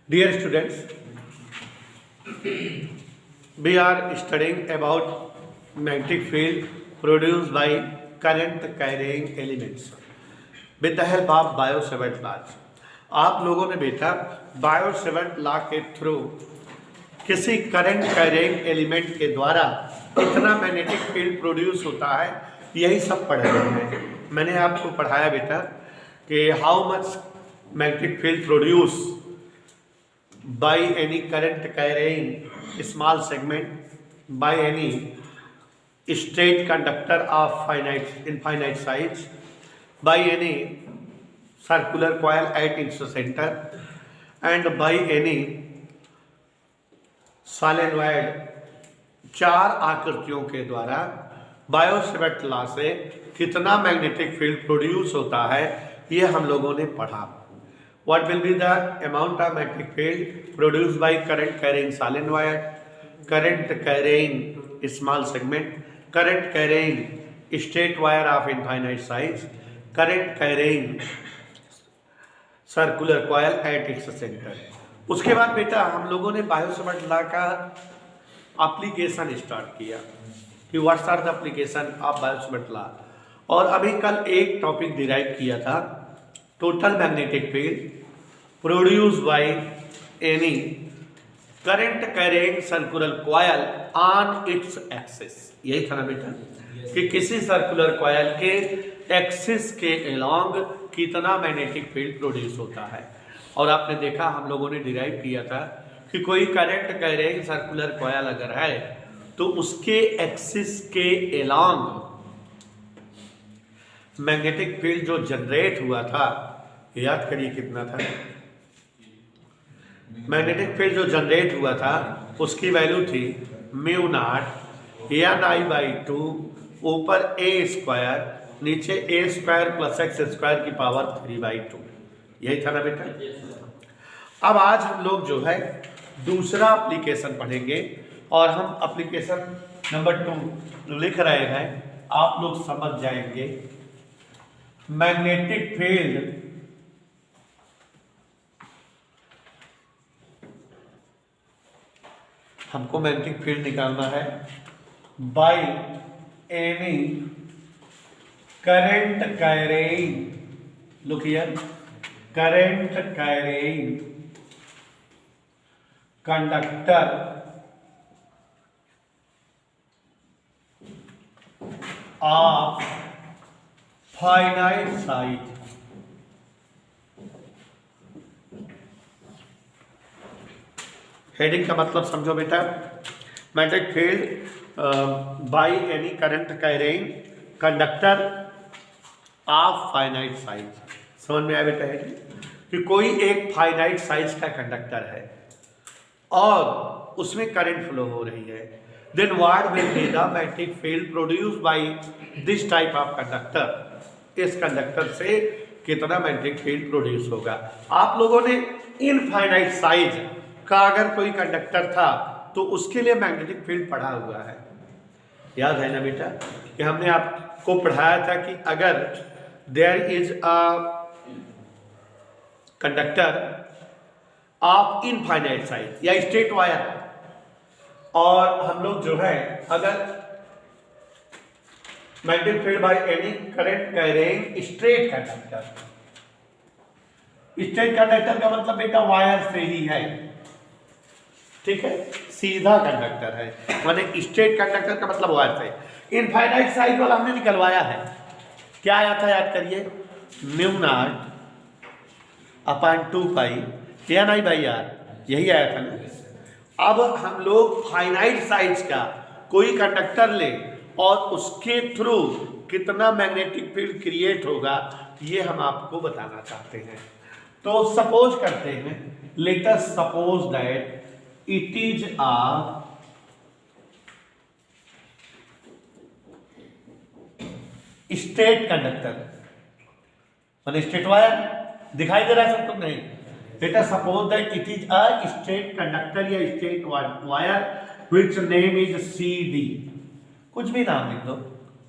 Dear students, we are studying about magnetic field produced by current carrying elements with the help of Biot-Savart laws. आप लोगों ने बेटा Biot-Savart law के through किसी current carrying element के द्वारा कितना मैग्नेटिक फील्ड प्रोड्यूस होता है यही सब पढ़ रहे हैं। मैंने आपको पढ़ाया बेटा कि how much magnetic field produce by any current carrying small segment by any straight conductor of infinite size by any circular coil at its center and by any solenoid चार आकृतियों के द्वारा बायो-सेवर्ट लॉ से कितना magnetic field produce होता है ये हम लोगों ने पढ़ा। What will be the amount of magnetic field produced by current carrying solenoid, current carrying small segment, current carrying straight wire of infinite size, current carrying circular coil at its center। उसके बाद बेटा हम लोगों ने Biot Savart law का application start किया कि what's are the application of Biot Savart law, और अभी कल एक टॉपिक डिराइव किया था total magnetic field produce by any current carrying circular coil on its axis. यही था ना बेटा कि किसी सर्कुलर कॉयल के एक्सिस के अलोंग कितना मैग्नेटिक फील्ड प्रोड्यूस होता है। और आपने देखा हम लोगों ने डिराइव किया था कि कोई करंट कैरिंग सर्कुलर कॉयल अगर है तो उसके एक्सिस के अलोंग मैग्नेटिक फील्ड जो जनरेट हुआ था, याद करिए कितना था मैग्नेटिक फील्ड जो जनरेट हुआ था, उसकी वैल्यू थी mu not an I by 2 ऊपर ए स्क्वायर नीचे ए स्क्वायर प्लस एक्स स्क्वायर की पावर 3/2। यही था ना बेटा। अब आज हम लोग जो है दूसरा एप्लीकेशन पढ़ेंगे और हम एप्लीकेशन नंबर 2 लिख रहे हैं, आप लोग समझ जाएंगे। मैग्नेटिक फील्ड हमको मैग्नेटिक फील्ड निकालना है bye any current carrying, look here, current carrying conductor of finite size. Heading का मतलब समझो बेटा, magnetic field by any current carrying conductor of finite size. समझ में आया बेटा हेडिंग कि कोई एक फाइनाइट साइज का कंडक्टर है और उसमें करंट फ्लो हो रही है, then what will be the magnetic field produced by this type of conductor. इस कंडक्टर से कितना मैग्नेटिक फील्ड प्रोड्यूस होगा। आप लोगों ने इनफाइनाइट साइज का अगर कोई कंडक्टर था तो उसके लिए मैग्नेटिक फील्ड पढ़ा हुआ है, याद है ना बेटा कि हमने आपको पढ़ाया था कि अगर there is a conductor of infinite size या स्ट्रेट वायर, और हम लोग जो है अगर magnetic field by any current carrying straight conductor, straight conductor का मतलब बेटा वायर से ही है, ठीक है, सीधा कंडक्टर है, माने स्ट्रेट कंडक्टर का मतलब वायर से। इनफाइनाइट साइज वाला हमने निकलवाया है, क्या आया था याद करिए, mu naught upon 2 pi N I by R, यही आया था ना। अब हम लोग फाइनाइट साइज का कोई कंडक्टर ले और उसके थ्रू कितना मैग्नेटिक फील्ड क्रिएट होगा ये हम आपको बताना चाहते हैं। तो सपोज करते हैं, let us suppose that it is a straight conductor, माने स्ट्रेट वायर दिखाई दे रहा है सबको नहीं। Let us suppose that it is a straight conductor या straight wire which name is CD। कुछ भी नाम लिख दो,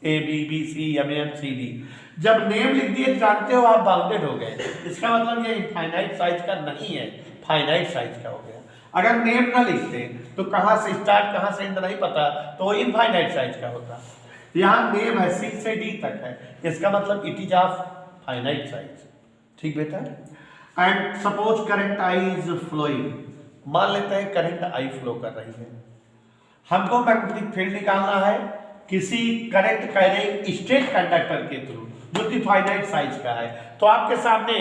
ABBC MNCD। जब नेम लिख दिए जानते हो आप बाउंडेड हो गए, इसका मतलब ये इनफाइनाइट साइज का नहीं है, फाइनाइट साइज का हो गया। अगर नेम ना लिखते तो कहाँ से स्टार्ट कहाँ से एंड नहीं पता तो वो इनफाइनाइट साइज का होता। यहाँ नेम है सी से डी तक है, इसका मतलब it is of finite size. ठीक बेटा। And suppose current I is flowing, मान लेते हैं करंट आई फ्लो कर रही है, हमको मैग्नेटिक फील्ड निकालना है किसी करंट कैरिंग स्ट्रेट कंडक्टर के थ्रू जो कि फाइनाइट साइज का है। तो आपके सामने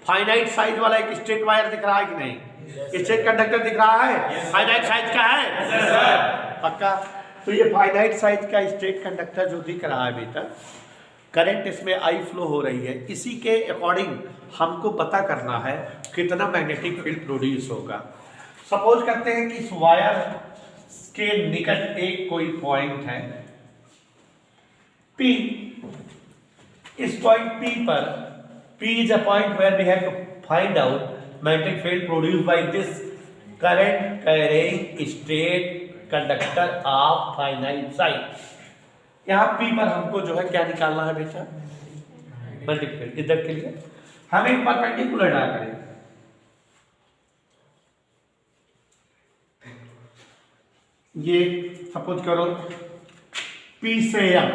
फाइनाइट साइज वाला एक स्ट्रेट वायर दिख रहा है कि नहीं? स्ट्रेट कंडक्टर दिख रहा है, फाइनाइट साइज का है पक्का। तो ये फाइनाइट साइज का स्ट्रेट कंडक्टर जो दिख रहा है बेटा, करंट इसमें आई फ्लो हो रही है, इसी के अकॉर्डिंग हमको पता करना है कितना मैग्नेटिक फील्ड प्रोड्यूस होगा। सपोज करते हैं कि इस वायर के निकट एक कोई पॉइंट है P, इस पॉइंट P पर P is a point where we have to find out magnetic field produced by this current carrying straight conductor of finite size। यहाँ P पर हमको जो है क्या निकालना है बेटा? Magnetic field. इधर के लिए हम एक परपेंडिकुलर ड्रा करें, ये सपोज करो P से M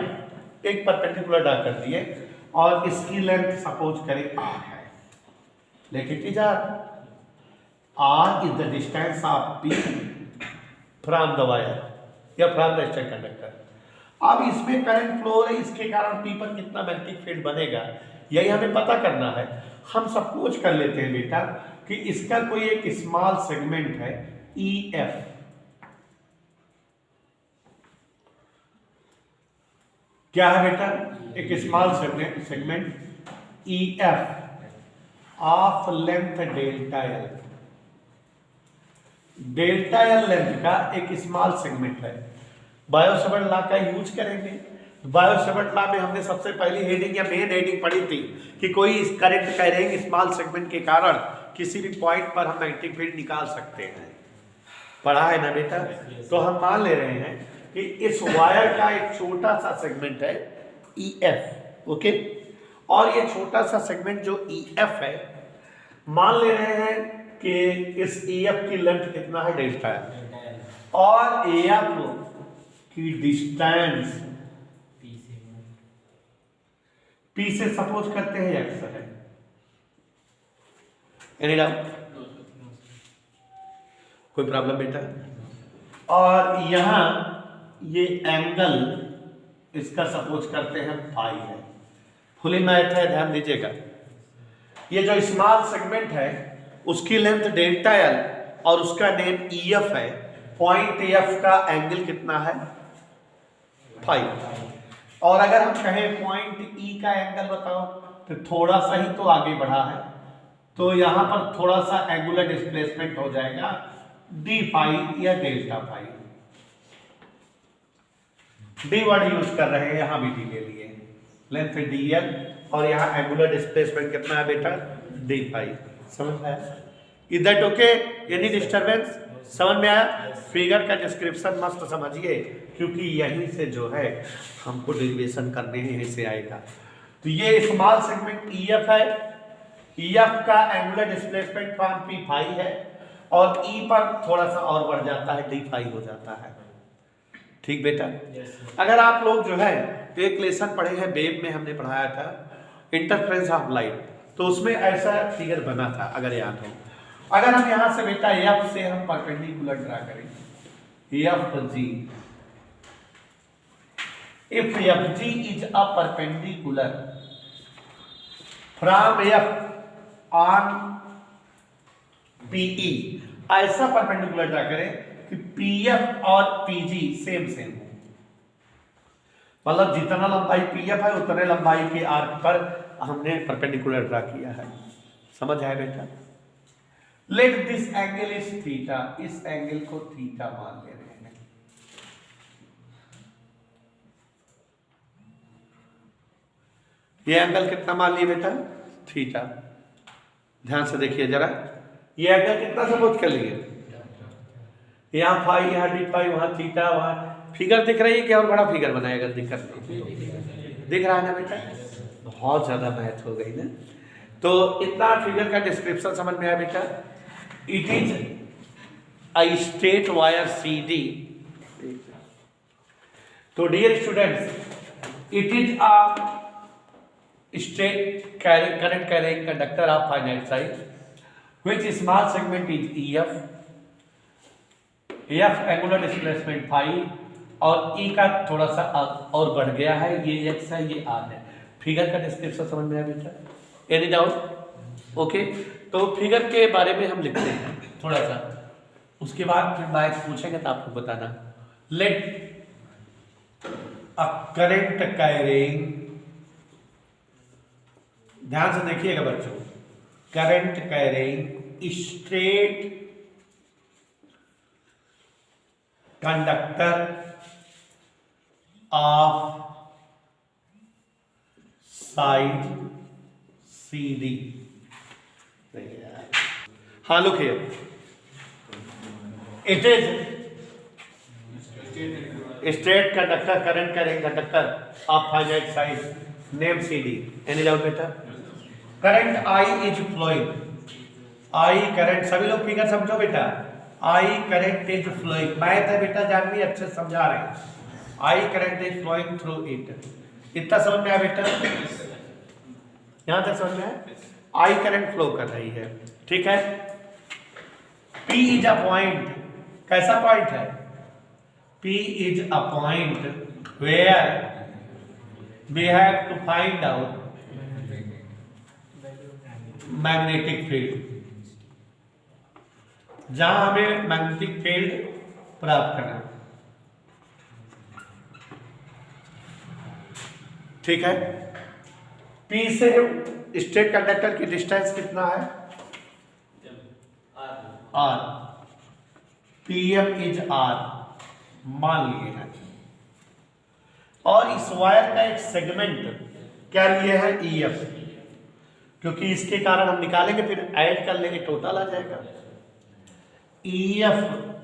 एक परपेंडिकुलर ड्रा कर दिए और इसकी लेंथ सपोज करें R है, लेकिन it is R is the distance of P from the wire या फ्रॉम द स्ट्रेट कंडक्टर। अब इसमें करंट फ्लो हो रही है, इसके कारण P पर कितना मैग्नेटिक फील्ड बनेगा यही हमें पता करना है। हम सपोज कर लेते हैं बेटा कि इसका कोई एक स्मॉल सेगमेंट है EF, क्या है बेटा? एक small segment EF of length delta L। Delta L length का एक स्मॉल सेगमेंट है। बायो-सेवर्ट लॉ का यूज करेंगे। बायो-सेवर्ट लॉ में हमने सबसे पहली हेडिंग या मेन हेडिंग पढ़ी थी कि कोई करंट कैरिंग स्मॉल सेगमेंट के कारण किसी भी पॉइंट पर हम मैग्नेटिक फील्ड निकाल सकते हैं। पढ़ा है ना बेटा? तो हम मान ले रहे हैं कि इस वायर का एक छोटा सा सेगमेंट है EF, ओके, और ये छोटा सा सेगमेंट जो EF है, मान ले रहे हैं कि इस EF की लेंथ कितना है? डेल्टा है, और EF की डिस्टेंस P से सपोज करते हैं X है। Any doubt? कोई प्रॉब्लम बेटा? और यहां ये एंगल इसका सपोज करते हैं फाई है। फुली मैथ है, ध्यान दीजिएगा। ये जो स्मॉल सेगमेंट है उसकी लेंथ डेल्टा L और उसका नेम EF है। पॉइंट EF का एंगल कितना है? फाई। और अगर हम कहें पॉइंट E का एंगल बताओ तो थोड़ा सा ही तो आगे बढ़ा है, तो यहां पर थोड़ा सा एंगुलर डिस्प्लेसमेंट हो जाएगा d फाई या delta phi. D word use कर रहे हैं, यहां भी डी ले लिए, लेंथ DL और यहां एंगुलर डिस्प्लेसमेंट कितना है बेटा? d phi. समझ में आया? इधर ओके? Any disturbance? समझ में आया? फिगर का डिस्क्रिप्शन मस्त समझिए, क्योंकि यहीं से जो है हमको डेरिवेशन करने हैं, यहीं से आएगा। तो ये स्मॉल सेगमेंट EF है, EF का angular displacement from P phi है, और E पर थोड़ा सा और बढ़ जाता है, d फाई हो जाता है। ठीक बेटा? अगर आप लोग जो है तो एक लेसन पढ़े हैं, वेव में हमने पढ़ाया था इंटरफेरेंस ऑफ लाइट, तो उसमें ऐसा फिगर बना था, अगर याद हो। अगर हम यहां से बेटा F से हम परपेंडिकुलर ड्रा करें, FG, if FG is a perpendicular from F on PE, ऐसा परपेंडिकुलर ड्रा करें कि PF और PG सेम सेम हो, मतलब जितना लंबाई PF है उतने लंबाई के आर्क पर हमने परपेंडिकुलर ड्रा किया है। समझ आया बेटा? Let this angle is theta, इस एंगल को थीटा मान ले रहे हैं। ये एंगल कितना मान लिए बेटा? थीटा। ध्यान से देखिए जरा, ये एंगल कितना सपोज कर लिए? यहाँ फाई, यहाँ डी फाई, वहाँ थीटा, वहाँ फिगर दिख रही है कि और बड़ा फिगर बनाएगा? दिक्कत नहीं दिख रहा है ना बेटा? बहुत ज्यादा मैथ हो गई ना। तो इतना फिगर का डिस्क्रिप्शन समझ में आया बेटा? It is a straight wire CD. So dear students, it is a straight current carrying conductor of finite size, which small segment is EF, F angular displacement phi, और E का थोड़ा सा और बढ़ गया है, ये X है, ये R है। फिगर का डिस्क्रिप्शन समझ में आया बेटा? Any doubt? ओके, तो फिगर के बारे में हम लिखते हैं थोड़ा सा, उसके बाद फिर बाइक पूछेंगे तो आपको बताना। लेट अ करंट कैरिंग, ध्यान से देखिएगा बच्चों, current carrying straight conductor of side CD। हाँ, look here, it is straight conductor current carrying conductor of finite size name CD। Any doubt बेटा? Current I is flowing, I current, सभी लोग figure समझो बेटा, I current is flowing, math है बेटा, जानवी अच्छे समझा रहे हैं। I current is flowing through it, इतना समझ में आया बेटा? यहां तक समझ में आया? I करंट फ्लो कर रही है, ठीक है। P इज अ पॉइंट, कैसा पॉइंट है? P is a point where we have to find out magnetic field, जहां हमें मैग्नेटिक फील्ड प्राप्त करना, ठीक है। P से स्ट्रेट कंडक्टर की डिस्टेंस कितना है? R, PM इज R मान लिए हैं, और इस वायर का एक सेगमेंट क्या लिए है? EF, क्योंकि इसके कारण हम निकालेंगे फिर ऐड कर लेंगे, टोटल आ जाएगा। EF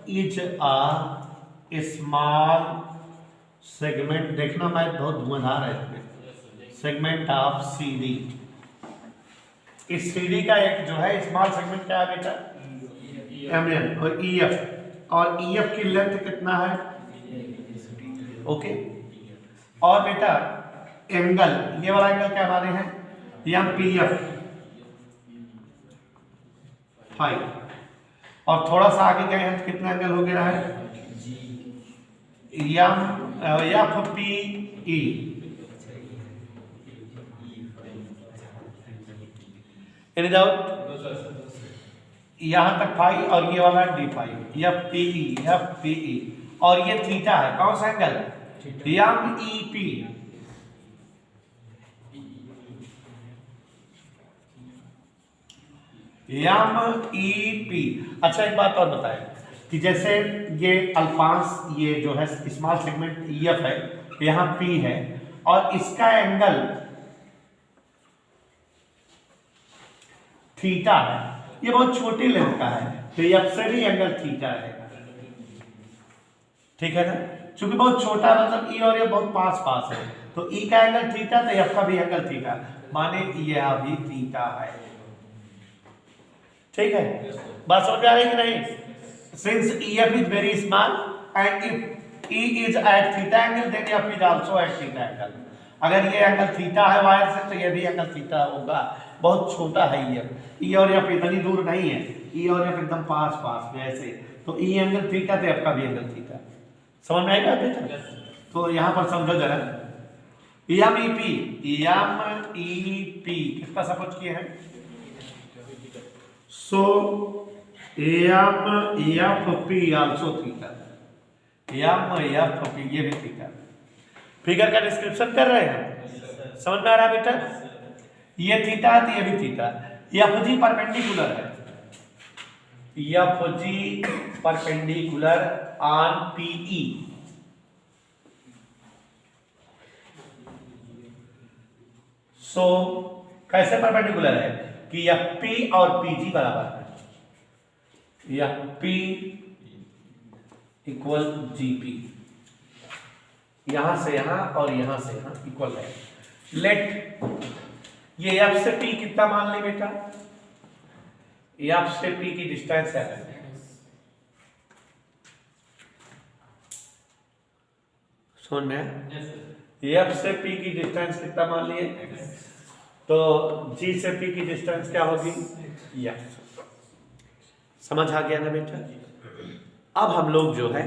is a small segment, देखना मैं बहुत धुआंधार है इसमें, सेगमेंट ऑफ CD। इस CD का एक जो है स्मॉल सेगमेंट क्या है बेटा? MN, और EF, और EF की लेंथ कितना है? ओके, और बेटा एंगल, ये वाला एंगल क्या माने हैं? MPF फाइव, और थोड़ा सा आगे गए हैं तो कितना एंगल हो गया है? FPE, any doubt? यहां तक फाई, और ये वाला D5, FPE, और ये थीटा है, कौन सा एंगल? MEP, MEP। अच्छा, एक बात और बताएं कि जैसे ये अल्फांस, ये जो है स्मॉल सेगमेंट EF है, यहाँ P है, और इसका एंगल थीटा है, ये बहुत छोटी लेंथ का है, तो F से भी एंगल थीटा है, ठीक है ना? क्योंकि बहुत छोटा मतलब E और ये बहुत पास पास है, तो E का एंगल थीटा, तो F का भी एंगल थीटा, माने यह भी थीटा है, ठीक है? बात समझ में आ रही कि नहीं? Since EF is very small and if E is at theta angle, then F is also at theta angle। अगर ये एंगल थीटा है वायर से, तो ये भी एंगल थीटा होगा, बहुत छोटा है ये, E और F इतनी दूर नहीं है, E और F एकदम पास पास में ऐसे, तो E एंगल थीटा, तो F का भी एंगल थीटा। समझ में आएगा बेटा? तो यहाँ पर समझो जरा, MEP किसका सपोज किए हैं? सो FP आल्सो थीटा, FP ये भी थीटा। फिगर का डिस्क्रिप्शन कर रहे हैं, समझ में आ रहा है बेटा? ये थीटा है तो ये भी थीटा, FG परपेंडिकुलर है, FG परपेंडिकुलर ऑन PE, सो कैसे परपेंडिकुलर है कि FP और PG बराबर है, FP इक्वल GP, यहां से यहां और यहां से यहां इक्वल है। लेट ये F से P कितना मान ले बेटा? एफ से पी की डिस्टेंस है, सुन में एफ से पी की डिस्टेंस कितना मान लिए, तो जी से पी की डिस्टेंस क्या होगी, एफ। समझ आ गया ना बेटा। अब हम लोग जो है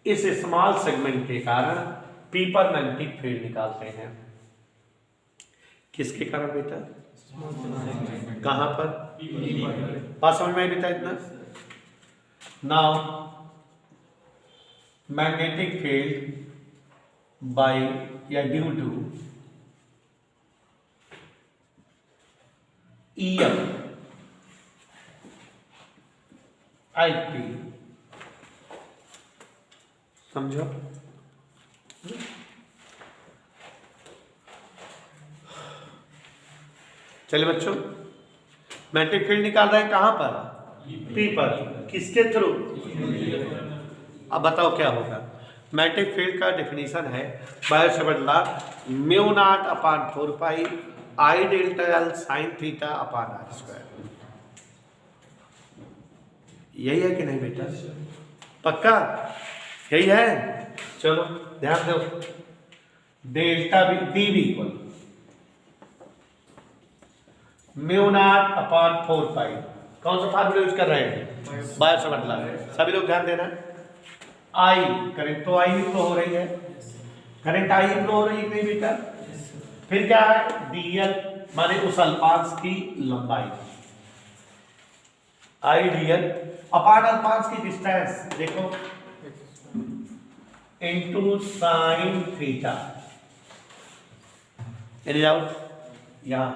इस स्मॉल सेगमेंट के कारण पी पर मैग्नेटिक फील्ड निकालते हैं। किसके कारण बेटा, कहां पर, बात समझ में आई बेटा इतना। नाउ मैग्नेटिक फील्ड बाय या ड्यू टू EF IP, समझो। चलिए बच्चों, मैग्नेटिक फील्ड निकाल रहे हैं कहां पर, पी पर, किसके थ्रू, अब बताओ क्या होगा। मैग्नेटिक फील्ड का डेफिनेशन है Biot Savart law, mu naught upon 4 pi I delta L sine theta upon R square. यही है कि नहीं बेटा, पक्का यही है। चलो ध्यान दो, delta B B equal mu naught upon 4 pi, कौन सा फार्मूला यूज कर रहे हैं, बायो-सेवर्ट लॉ। सभी लोग ध्यान देना। आई करंट, तो आई फ्लो हो रही है, करंट आई फ्लो हो रही है नहीं बेटा। फिर क्या है, डीएल माने उस अल्पांश की लंबाई, आई डीएल अपान अल्पांश की डिस्टेंस, देखो into sine theta. Any doubt, यहां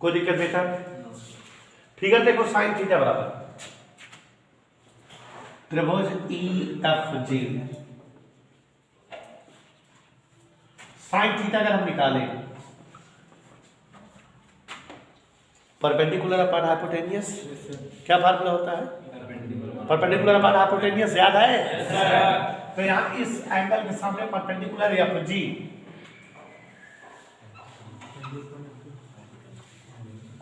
कोई दिक्कत बेटा। फिगर देखो, साइन थीटा बराबर त्रिभुज EFG, साइन थीटा अगर हम निकालें परपेंडिकुलर अपॉन हाइपोटेनियस, क्या फार्मूला होता है, परपेंडिकुलर अपॉन हाइपोटेनियस, याद है। तो यहां इस एंगल के सामने परपेंडिकुलर FG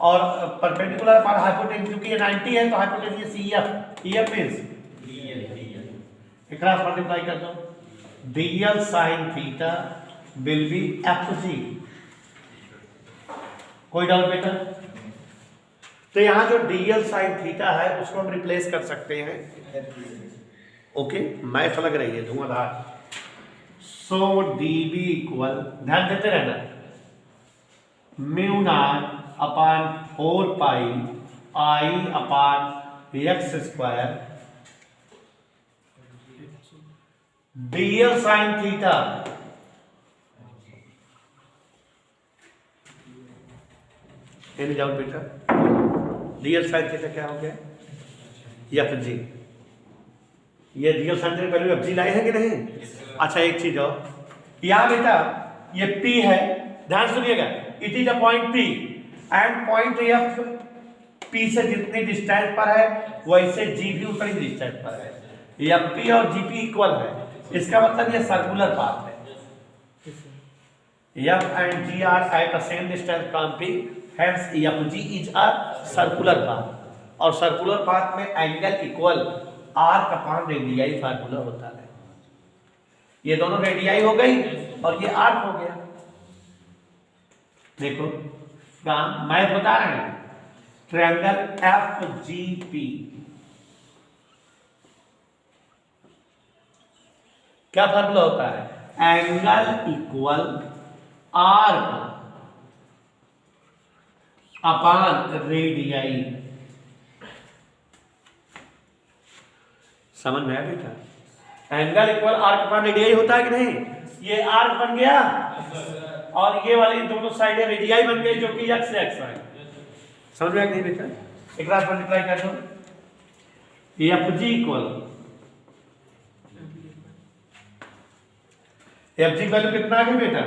और परपेंडिकुलर अपॉन हाइपोटेनियस, क्योंकि ये 90 है तो hypotenuse EF means cross multiply कर दो, DL sin theta will be FG। कोई डाउट बेटा। तो यहां जो DL sin थीटा है उसको हम रिप्लेस कर सकते हैं। ओके, मैथ लग रही है धुआंधार। सो DB इक्वल, ध्यान देते रहना, mu naught upon 4 pi I upon x square DL sin theta any doubt बेटा। DL sin थीटा क्या हो गया, FG। ये DL sin थीटा वैल्यू FG लाए हैं कि नहीं। अच्छा एक चीज और, यहां बेटा ये P है, ध्यान सुनिएगा, it is a point P and point F P से जितनी डिस्टेंस पर है वैसे G भी उतनी डिस्टेंस पर है। FP और GP इक्वल है, इसका मतलब ये सर्कुलर पाथ है। F and G are at the same distance from P, hence FG is a circular path, और सर्कुलर पाथ में angle equal arc upon radii formula होता है। ये दोनों रेडियाई हो गई और ये आर्क हो गया। देखो काम मैं बता रहे हैं, ट्रायंगल FGP क्या फार्मूला होता है, angle equal arc upon radii. समझ में आया बेटा, angle equal arc upon radii होता है कि नहीं। ये आर्क बन गया और ये वाली दोनों साइडें रेडियाई बन गई जो कि x से x है। समझ में आया कि नहीं बेटा, एक बार मल्टीप्लाई कर दो, FG इक्वल FG वैल्यू कितना आ गया बेटा,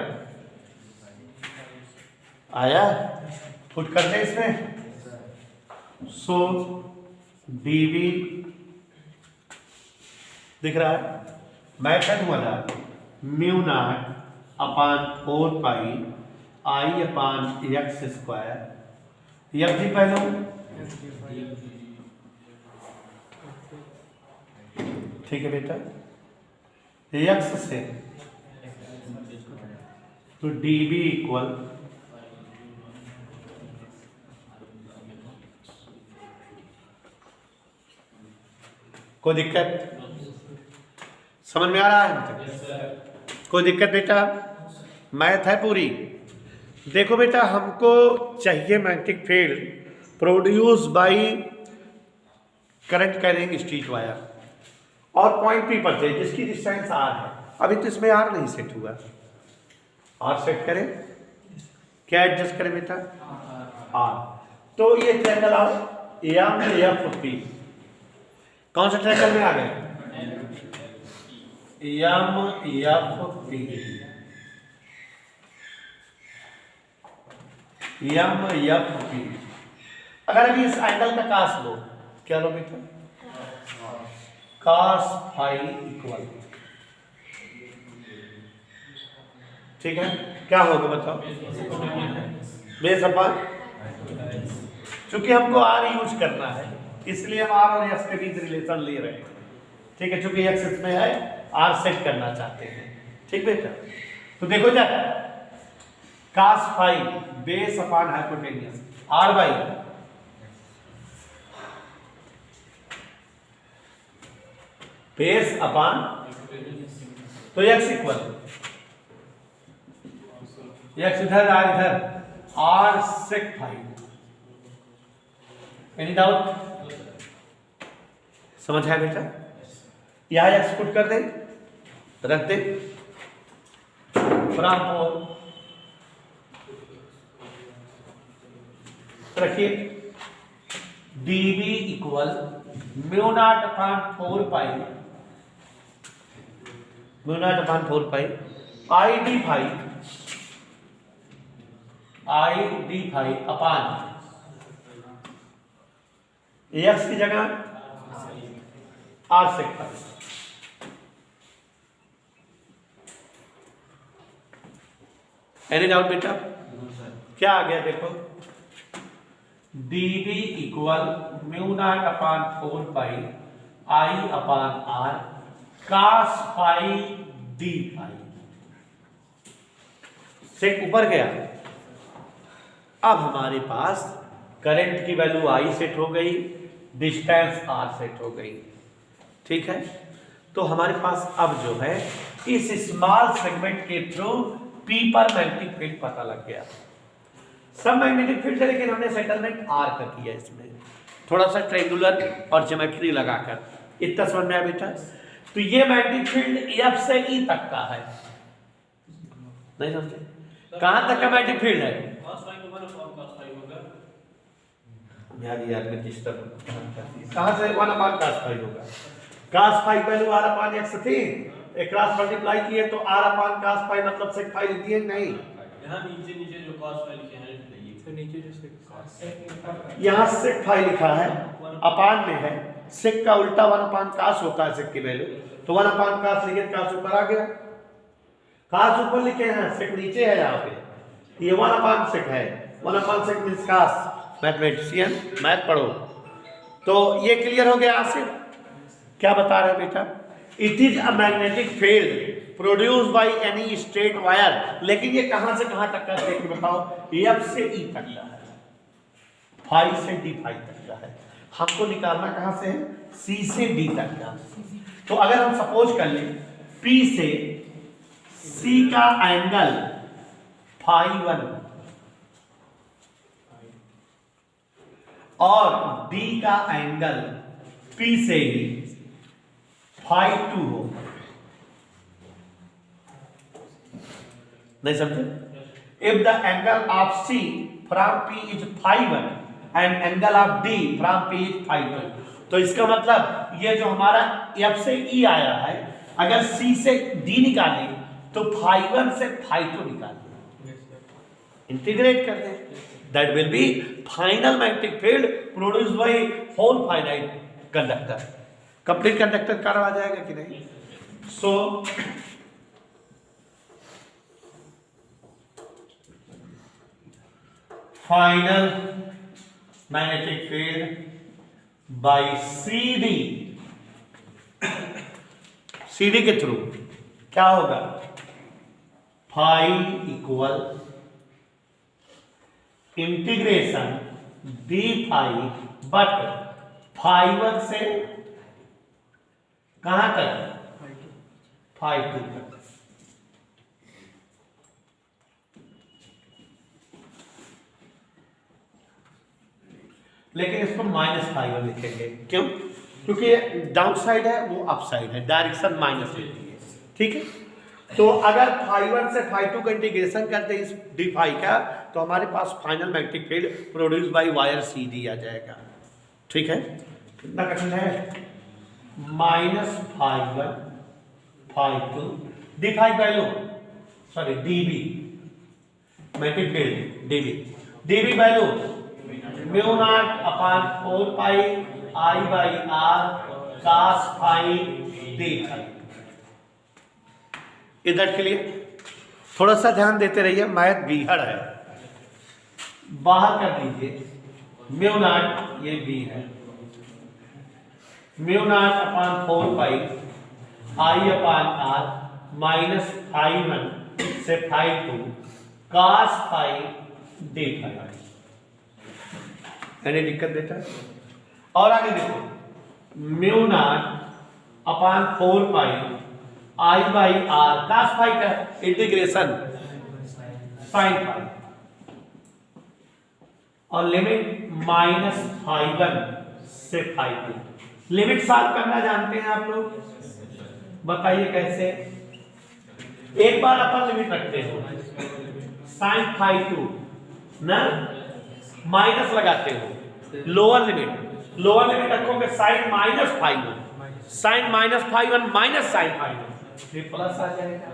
आया, पुट करते हैं इसमें। सो DB दिख रहा है, मैथड वाला mu naught upon 4 pi I upon x square F G पहलू, ठीक है बेटा, एक्स से तो डी बी इक्वल कोई दिक्कत समझ में आ रहा है? कोई दिक्कत बेटा? मैथ है पूरी। देखो बेटा, हमको चाहिए magnetic field produce by current carrying street wire और पॉइंट पी पर से जिसकी डिस्टेंस आर है। अभी तो इसमें आर नहीं सेट हुआ, आर सेट करें, क्या एडजस्ट करें बेटा? आर। तो ये ट्रायंगल आओ एम एफ पी, कौन सा ट्रायंगल में आ गए? M F P, M F P. अगर अभी इस एंगल का कास लो, क्या लो बेटा? कास फाई इक्वल, ठीक है, क्या होगा बताओ? बेस अपान, चूंकि हमको आर यूज करना है इसलिए हम आर और एस के बीच रिलेशन ले रहे हैं, ठीक है, चूंकि एक्स इसमें है, आर सेट करना चाहते हैं, ठीक बेटा। तो देखो जा, cos phi base upon hypotenuse R by base upon, तो एक्स इक्वल, एक्स इधर आर इधर, R sec phi. Any doubt? समझ है बेटा? यहां एक्स पुट कर दे, रख दे, फ्रॉम फोर रखिए, D B equal mu naught upon 4 pi, mu naught upon 4 pi I D phi upon X की जगह R sec phi. Any doubt बेटा? क्या आ गया देखो, D B equal mu naught upon 4 pi I upon R cos phi d phi. Sec ऊपर गया, अब हमारे पास करंट की वैल्यू आई सेट हो गई, डिस्टेंस आर सेट हो गई, ठीक है। तो हमारे पास अब जो है इस स्मॉल सेगमेंट के थ्रू पी पर मैग्नेटिक फील्ड पता लग गया। सब मैग्नेटिक फील्ड है लेकिन हमने सेटलमेंट आर का किया, इसमें थोड़ा सा ट्रायंगुलर और ज्योमेट्री लगाकर। इतना समझ में आया बेटा? तो ये मैग्नेटिक फील्ड एफ से ई तक का है, नहीं समझे? कहां तक का मैग्नेटिक फील्ड है? यार में डिस्टर्ब कहां से 1 अपान cos फाई होगा? cos फाई वैल्यू r अपान x थी, एक क्रॉस मल्टीप्लाई किए तो r अपान cos फाई मतलब sec फाई लिखी है, नहीं यहाँ नीचे जो cos फाई लिखे हैं तो नीचे जो sec यहाँ sec फाई लिखा है, अपान में है, sec का उल्टा 1 अपान cos होता है sec की वैल्यू, तो 1 अपान cos लिखे, cos ऊपर आ गया, cos ऊपर लिखे हैं, sec नीचे है, यहाँ पे ये 1 अपान sec है, 1 अपान sec means cos। Mathematician math पढ़ो। तो ये क्लियर हो गया आपसे? क्या बता रहे हैं बेटा? It is a magnetic field produce by any straight wire, लेकिन ये कहां से कहां तक का है बताओ? एफ से ई तक का है, फाई से डी फाई तक का है। हमको निकालना कहां से है? सी से डी तक का। तो अगर हम सपोज कर लें पी से सी का एंगल फाई 1 और डी का एंगल पी से ही फाई 2 हो, नहीं समझे? If the angle of C from P is phi 1 and angle of D from P is phi 2, तो इसका मतलब ये जो हमारा एफ से ई आया है, अगर सी से डी निकाले तो फाई 1 से फाई 2 निकाले, इंटीग्रेट कर दें, that will be final magnetic field produced by whole finite conductor। complete conductor कार आ जाएगा कि नहीं? so final magnetic field by CD, CD के थ्रू क्या होगा, phi equal integration d phi, but phi 1 से कहां तक, फाई 2 तक। लेकिन इसको -φ1 लिखेंगे, क्यों? क्योंकि डाउन साइड है, वो अप साइड है, डायरेक्शन माइनस लेती है, ठीक है। तो अगर φ1 से φ2 का इंटीग्रेशन करते हैं इस डी फाई का, तो हमारे पास final magnetic field produce by wire CD आ जाएगा, ठीक है। कितना कठिन है, -φ1 φ2 d phi value, sorry dB magnetic field dB value mu naught upon 4 pi I by R cos phi d phi. इधर के लिए थोड़ा सा ध्यान देते रहिए, मैथ बीहड़ है, बाहर कर दीजिए म्यू नॉट, ये बी है, mu naught upon 4 pi I अपॉन R माइनस φ1 से φ2 cos फाई डी फाई। यानी दिक्कत देता है। और आगे देखो, mu naught upon 4 pi I by R cos phi का इंटीग्रेशन sin फाई, और लिमिट -φ1 से φ2। लिमिट सॉल्व करना जानते हैं आप लोग, बताइए कैसे। एक बार अपन लिमिट रखते हो sin φ2 ना, माइनस लगाते हो, लोअर लिमिट रखोगे sin -φ1, sin -φ1 माइनस sin φ1, फिर प्लस आ जाएगा,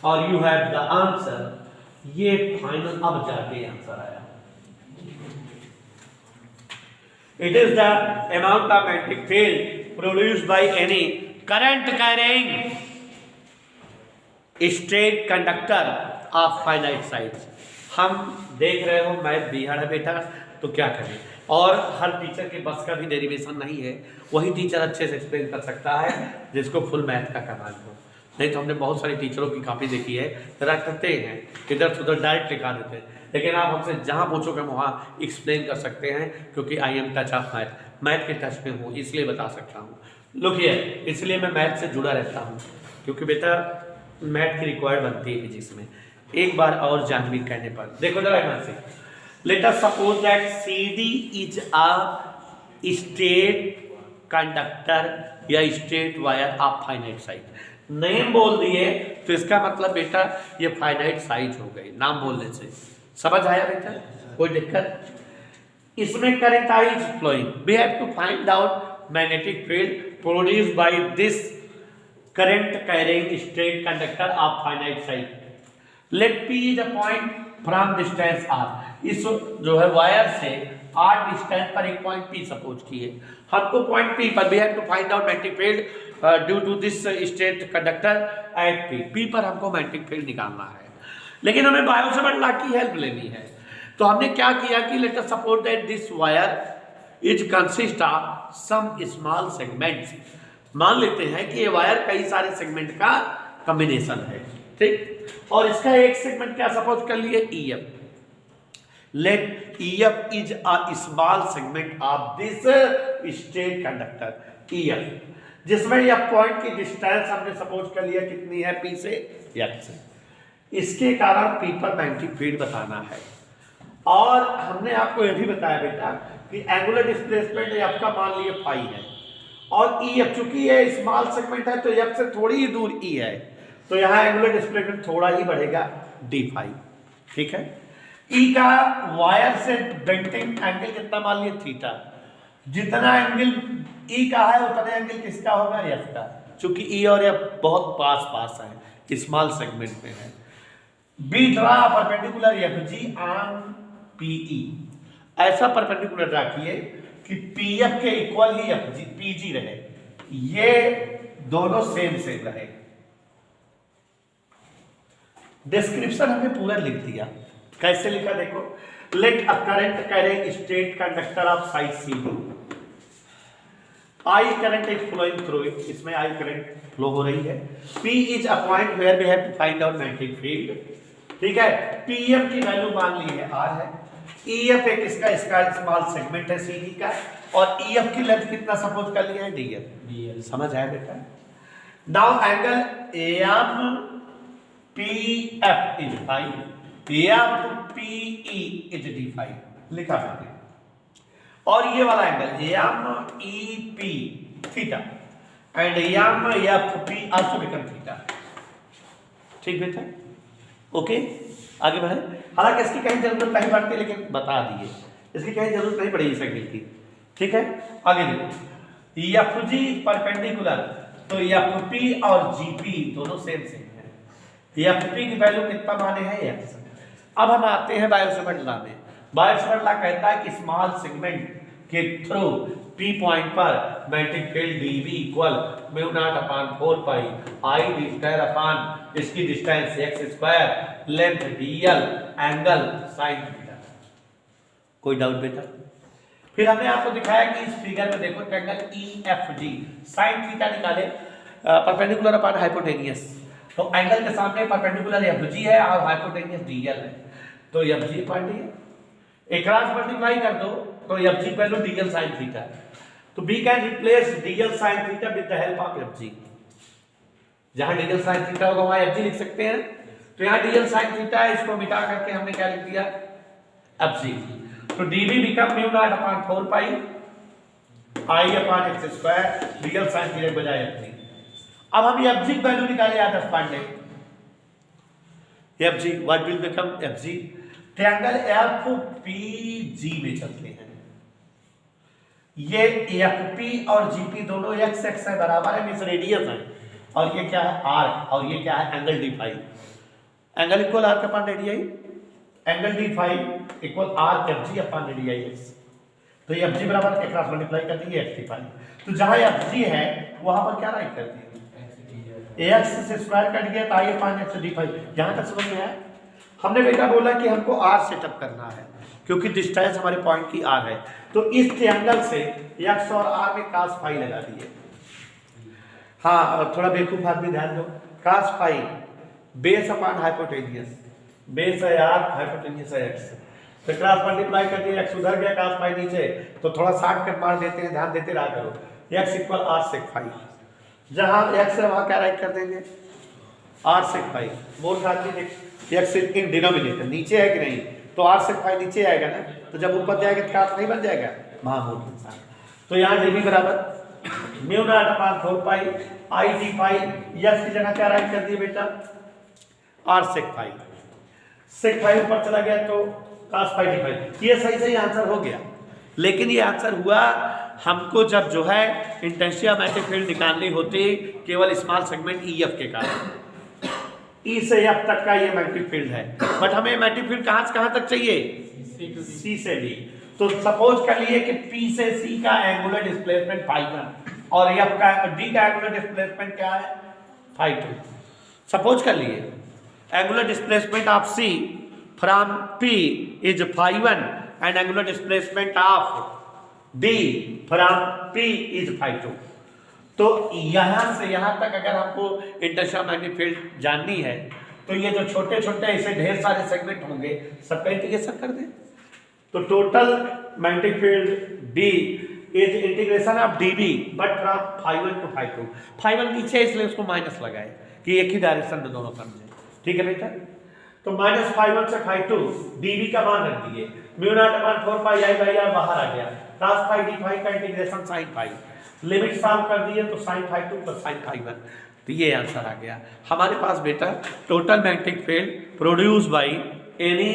और यू हैव द आंसर। ये फाइनल अब जाके आंसर आया। It is the amount of magnetic field produced bye any current carrying straight conductor of finite size. हम देख रहे हो मैथ बिहार है बेटा, तो क्या करें। और हर टीचर के बस का भी डेरिवेशन नहीं है, वही टीचर अच्छे से एक्सप्लेन कर सकता है जिसको फुल मैथ का कमाल हो। नहीं तो हमने बहुत सारे टीचरों की कॉपी देखी है, रखते हैं इधर से उधर डायरेक्ट लिखा देते हैं, लेकिन आप हमसे जहाँ पूछोगे वहाँ एक्सप्लेन कर सकते हैं, क्योंकि I am touch of math के टच में हूँ, इसलिए बता सकता हूँ। लुक हियर, इसलिए मैं मैथ से जुड़ा रहता हूँ, क्योंकि बेटा मैथ की रिक्वायर्ड बनती है फिजिक्स में। एक बार और जानवी कहने पर देखो जरा यहाँ से, let us suppose that CD is a straight conductor या straight wire of finite size. Name बोल दिए तो इसका मतलब बेटा ये फाइनाइट साइज हो गई, नाम बोलने से। समझ आया बेटा, कोई दिक्कत? इसमें current is flowing, we have to find out magnetic field produced by this current carrying straight conductor of finite size. Let P is a point from distance R। इस जो है वायर से R डिस्टेंस पर एक point P suppose किए, हमको point P पर we have to find out magnetic field due to this straight conductor at P पर हमको मैग्नेटिक फील्ड निकालना है, लेकिन हमें बायो-सावर्ट लॉ की हेल्प लेनी है। तो हमने क्या किया कि let us suppose that this wire is consist of some small segments. मान लेते हैं कि ये वायर कई सारे सेगमेंट का कॉम्बिनेशन है, ठीक। और इसका एक सेगमेंट क्या सपोज कर लिए, EF। Let EF is a small segment of this straight conductor EF, जिसमें यह पॉइंट की डिस्टेंस हमने सपोज कर लिया कितनी है, P से X से। इसके कारण P पर मैग्नेटिक फील्ड बताना है। और हमने आपको यह भी बताया बेटा कि एंगुलर डिस्प्लेसमेंट F का मान लिए फाई है, और EF चूंकि ये स्मॉल सेगमेंट है तो F से थोड़ी ही दूर E है, तो यहाँ एंगुलर डिस्प्लेसमेंट थोड़ा ही बढ़ेगा D फाई, ठीक है। E का वायर से बेंडिंग एंगल कितना मान लिए, थीटा। जितना एंगल E का है उतना एंगल किसका होगा, F का, चूंकि E और F बहुत पास पास है, स्मॉल सेगमेंट में है। B draw perpendicular FG on PE। ऐसा परपेंडिकुलर ड्रा किए कि PF के इक्वल ही FG PG रहे, ये दोनों सेम रहे। डिस्क्रिप्शन हमने पूरा लिख दिया, कैसे लिखा देखो। Let a current carrying straight conductor of size CD, I current is flowing through it, इसमें I करंट फ्लो हो रही है। P is a point where we have to find out magnetic field, ठीक है। PM की value मान ली है R है, EF एक इसका स्मॉल सेगमेंट है CD का, और EF की लेंथ कितना सपोज कर लिया है DL, समझ आया बेटा। Now angle AMPF is phi, AMPE is D5 लिखा मैंने, और ये वाला angle AMEP theta and AMFP also become theta, ठीक बेटा, ओके। आगे बढ़े, हालांकि इसकी कहीं जरूरत नहीं पड़ती, लेकिन बता दिए, इसकी कहीं जरूरत नहीं पड़ेगी सर्किल की, ठीक है। आगे देखो FG परपेंडिकुलर, तो FP और GP दोनों सेम है। FP की वैल्यू कितना माने हैं X। अब हम आते हैं बायो-सेवर्ट लॉ में। बायो-सेवर्ट लॉ कहता है कि स्मॉल सेगमेंट के थ्रू P पॉइंट पर magnetic field dV equal mu naught upon 4 pi I d square upon इसकी distance x square, length dl, angle sin theta. कोई डाउट बेटा? फिर हमने आपको दिखाया कि इस फिगर में देखो एंगल EFG sin थीटा निकाले परपेंडिकुलर अपॉन हाइपोटेनियस, तो एंगल के सामने परपेंडिकुलर FG है और हाइपोटेनियस DL है, तो FG अपॉन DL, एक क्रॉस मल्टीप्लाई कर दो तो FG value DL sin theta, तो we can replace DL sin theta with the help of FG। जहां DL sin थीटा होगा वहां FG लिख सकते हैं, तो यहां DL sin थीटा है, इसको मिटा करके हमने क्या लिख दिया FG, तो dV become mu naught upon 4 pi I अपॉन x square, DL sin theta के बजाय FG। अब हम FG की वैल्यू निकाले Adarsh Pandey, FG what will become FG, triangle FPG में चलते हैं, ये FP और GP दोनों x x है बराबर है, मींस रेडियस है, और ये क्या है R, और ये क्या है angle D5, angle equal R upon radius, angle D5 equal R FG upon radius, तो ये FG बराबर के क्रॉस मल्टीप्लाई कर दिए x5, तो जहां FG है वहां पर क्या राइट कर दिए ax से स्क्वायर कट गया तो I अपॉन x D5। यहां तक समझ में आया? हमने बेटा बोला कि हमको R सेटअप करना है क्योंकि डिस्टेंस हमारे पॉइंट की R है, तो इस ट्रायंगल से x और R में cos फाई लगा दिए। हाँ थोड़ा बेवकूफ आदमी ध्यान दो, cos phi base upon hypotenuse, base है R, हाइपोटेनियस है x, तो क्रॉस मल्टीप्लाई कर दिए, x उधर गया cos फाई नीचे, तो थोड़ा शॉर्टकट मार देते हैं, ध्यान देते रहा करो, x equal R sec phi, जहां x है वहां क्या राइट कर देंगे R sec फाई, बोल आदमी देख x इन डिनोमिनेटर नीचे है कि नहीं, तो R sec फाई नीचे आएगा ना, तो जब ऊपर जाएगा तो cos नहीं बन जाएगा महामूल इंसान, तो यहाँ dV बराबर mu naught upon 4 pi I d phi, x की जगह क्या राइट कर दिए बेटा R sec phi, sec phi ऊपर चला गया तो cos फाई d फाई, ये सही आंसर हो गया। लेकिन ये आंसर हुआ हमको जब जो है इंटेंसिटी ऑफ मैग्नेटिक फील्ड निकालनी होती केवल स्मॉल सेगमेंट EF के कारण, E से F तक का ये मैग्नेटिक फील्ड है, बट हमें मैग्नेटिक फील्ड कहां से कहां तक चाहिए C से D, तो सपोज कर लिए कि P से C का एंगुलर डिस्प्लेसमेंट φ1 और F का D का एंगुलर डिस्प्लेसमेंट क्या है φ2, सपोज कर लिए angular displacement of C from P is φ1 and angular displacement of D from P is φ2, तो यहां से यहां तक अगर हमको इंटेंसिटी ऑफ मैग्नेटिक फील्ड जाननी है तो ये जो छोटे छोटे ऐसे ढेर सारे सेगमेंट होंगे सबका इंटीग्रेशन कर दें, तो total magnetic field D is integration of dV but from φ1 to φ2, φ1 नीचे इसलिए उसको माइनस लगाए कि एक ही डायरेक्शन में दोनों समझे, ठीक है बेटा, तो माइनस φ1 से φ2 dV का मान रख दिए, mu naught upon 4 pi I by R बाहर आ गया, cos फाई d फाई का integration sin phi, limit solve कर दिए तो sin φ2 प्लस sin φ1, तो ये आंसर आ गया हमारे पास बेटा total magnetic field produce by any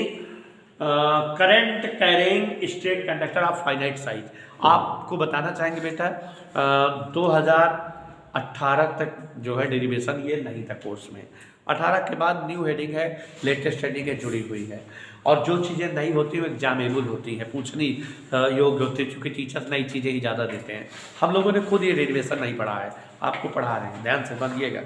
current carrying straight conductor of finite size. आपको बताना चाहेंगे बेटा 2018 तक जो है डेरिवेशन ये नहीं था कोर्स में, 18 के बाद न्यू हेडिंग है, लेटेस्ट हेडिंग है जुड़ी हुई है, और जो चीज़ें नहीं होती वो एग्जामेबल होती हैं, पूछनी योग्य होती है, क्योंकि टीचर्स नई चीज़ें ही ज़्यादा देते हैं। हम लोगों ने खुद ये डेरिवेशन नहीं पढ़ा है, आपको पढ़ा रहे हैं, ध्यान से समझिएगा।